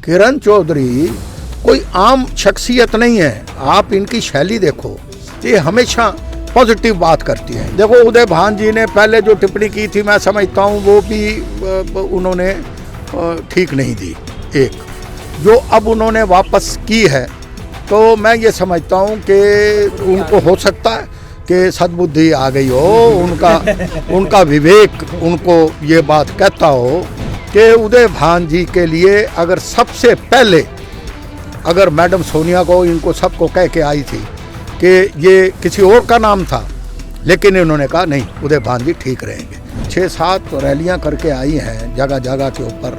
किरण चौधरी कोई आम शख्सियत नहीं है। आप इनकी शैली देखो, ये हमेशा पॉजिटिव बात करती है। देखो उदय भान जी ने पहले जो टिप्पणी की थी, मैं समझता हूँ वो भी उन्होंने ठीक नहीं दी। एक जो अब उन्होंने वापस की है, तो मैं ये समझता हूँ कि उनको हो सकता है कि सद्बुद्धि आ गई हो, उनका विवेक उनको ये बात कहता हो कि उदय भान जी के लिए अगर सबसे पहले अगर मैडम सोनिया को इनको सबको कह के आई थी कि ये किसी और का नाम था, लेकिन इन्होंने कहा नहीं, उदय भान जी ठीक रहेंगे। 6-7 रैलियां करके आई हैं जगह जगह के ऊपर,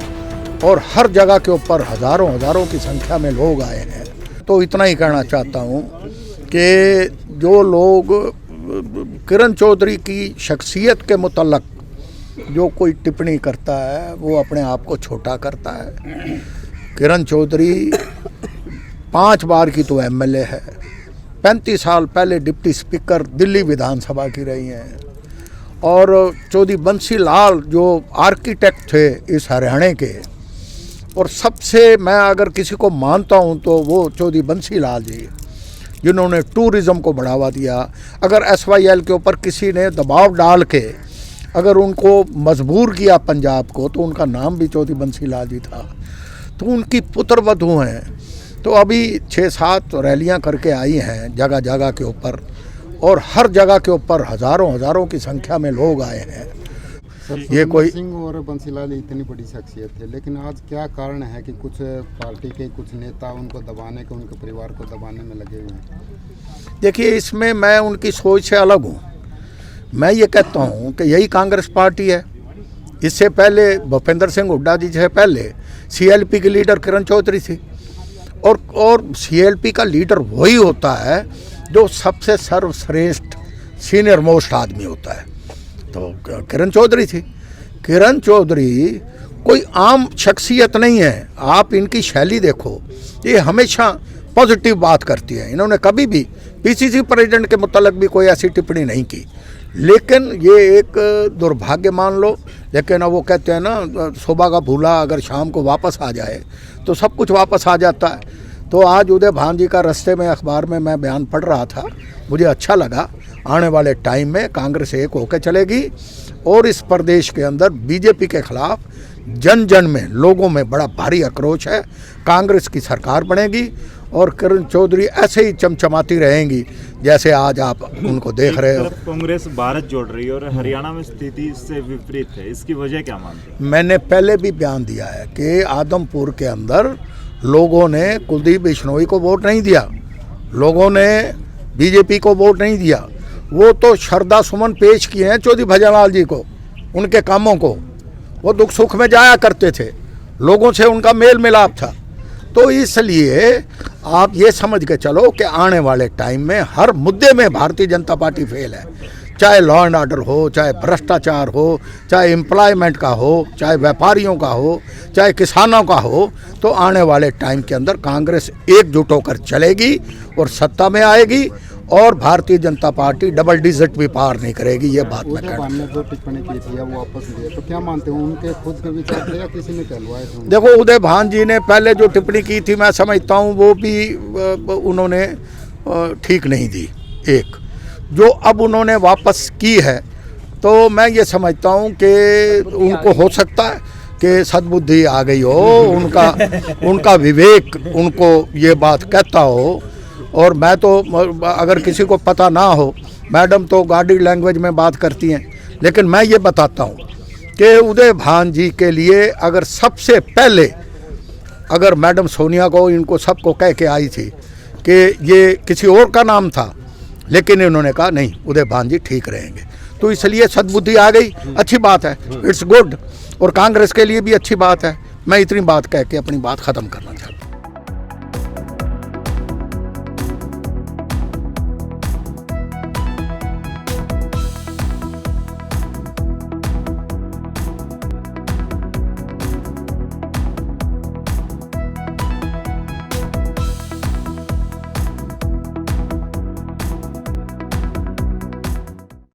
और हर जगह के ऊपर हज़ारों की संख्या में लोग आए हैं। तो इतना ही कहना चाहता हूँ कि जो लोग किरण चौधरी की शख्सियत के मुतल्लक जो कोई टिप्पणी करता है, वो अपने आप को छोटा करता है। किरण चौधरी 5 बार की तो एमएलए है, 35 साल पहले डिप्टी स्पीकर दिल्ली विधानसभा की रही हैं, और चौधरी बंसी लाल जो आर्किटेक्ट थे इस हरियाणा के, और सबसे मैं अगर किसी को मानता हूं तो वो चौधरी बंसी लाल जी, जिन्होंने टूरिज़्म को बढ़ावा दिया। अगर SYL के ऊपर किसी ने दबाव डाल के अगर उनको मजबूर किया पंजाब को, तो उनका नाम भी चौधरी बंसी लाल जी था। तो उनकी पुत्रवधू हैं, तो अभी 6-7 रैलियां करके आई हैं जगह जगह के ऊपर, और हर जगह के ऊपर हज़ारों की संख्या में लोग आए हैं। ये कोई सिंह और बंसीलाल इतनी बड़ी शख्सियत थे, लेकिन आज क्या कारण है कि कुछ पार्टी के कुछ नेता उनको दबाने के, उनके परिवार को दबाने में लगे हुए हैं? देखिए, इसमें मैं उनकी सोच से अलग हूँ। मैं ये कहता हूँ कि यही कांग्रेस पार्टी है। इससे पहले भूपेंद्र सिंह हुड्डा जी से पहले CLP की लीडर किरण चौधरी थी, और CLP का लीडर वही होता है जो सबसे सर्वश्रेष्ठ सीनियर मोस्ट आदमी होता है। तो किरण चौधरी थी। किरण चौधरी कोई आम शख्सियत नहीं है। आप इनकी शैली देखो, ये हमेशा पॉजिटिव बात करती है। इन्होंने कभी भी PCC प्रेसिडेंट के मुतल्लिक भी कोई ऐसी टिप्पणी नहीं की, लेकिन ये एक दुर्भाग्य मान लो। लेकिन अब वो कहते हैं ना, सुबह का भूला अगर शाम को वापस आ जाए तो सब कुछ वापस आ जाता है। तो आज उदय भान जी का रास्ते में अखबार में मैं बयान पढ़ रहा था, मुझे अच्छा लगा। आने वाले टाइम में कांग्रेस एक होकर चलेगी, और इस प्रदेश के अंदर BJP के खिलाफ जन में लोगों में बड़ा भारी आक्रोश है। कांग्रेस की सरकार बनेगी, और किरण चौधरी ऐसे ही चमचमाती रहेंगी जैसे आज आप उनको देख रहे हो। कांग्रेस भारत जोड़ रही है और हरियाणा में स्थिति इससे विपरीत है, इसकी वजह क्या मानते हैं? मैंने पहले भी बयान दिया है कि आदमपुर के अंदर लोगों ने कुलदीप बिश्नोई को वोट नहीं दिया, लोगों ने BJP को वोट नहीं दिया। वो तो श्रद्धा सुमन पेश किए हैं चौधरी भजनलाल जी को, उनके कामों को। वो दुख सुख में जाया करते थे, लोगों से उनका मेल मिलाप था। तो इसलिए आप ये समझ के चलो कि आने वाले टाइम में हर मुद्दे में भारतीय जनता पार्टी फेल है। चाहे लॉ एंड ऑर्डर हो, चाहे भ्रष्टाचार हो, चाहे एम्प्लॉयमेंट का हो, चाहे व्यापारियों का हो, चाहे किसानों का हो। तो आने वाले टाइम के अंदर कांग्रेस एकजुट होकर चलेगी और सत्ता में आएगी, और Bharatiya Janata party double digit भी पार नहीं करेगी। ये बात मैं कहता हूं। जो टिप्पणी की थी वो वापस लिए, तो क्या मानते हो, उनके खुद के विचार थे या किसी ने कहलवाए थे? देखो उदय भान जी ने पहले जो टिप्पणी की थी, मैं समझता हूँ वो भी उन्होंने ठीक नहीं दी। एक जो अब उन्होंने वापस की है, तो मैं ये समझता हूँ कि उनको हो सकता है कि सद्बुद्धि आ गई हो, उनका विवेक उनको ये बात कहता हो। और मैं तो, अगर किसी को पता ना हो, मैडम तो गाड़ी लैंग्वेज में बात करती हैं, लेकिन मैं ये बताता हूँ कि उदय भान जी के लिए अगर सबसे पहले अगर मैडम सोनिया को इनको सबको कह के आई थी कि ये किसी और का नाम था, लेकिन इन्होंने कहा नहीं, उदय भान जी ठीक रहेंगे। तो इसलिए सद्बुद्धि आ गई, अच्छी बात है, इट्स गुड, और कांग्रेस के लिए भी अच्छी बात है। मैं इतनी बात कह के अपनी बात ख़त्म करना चाहता हूँ।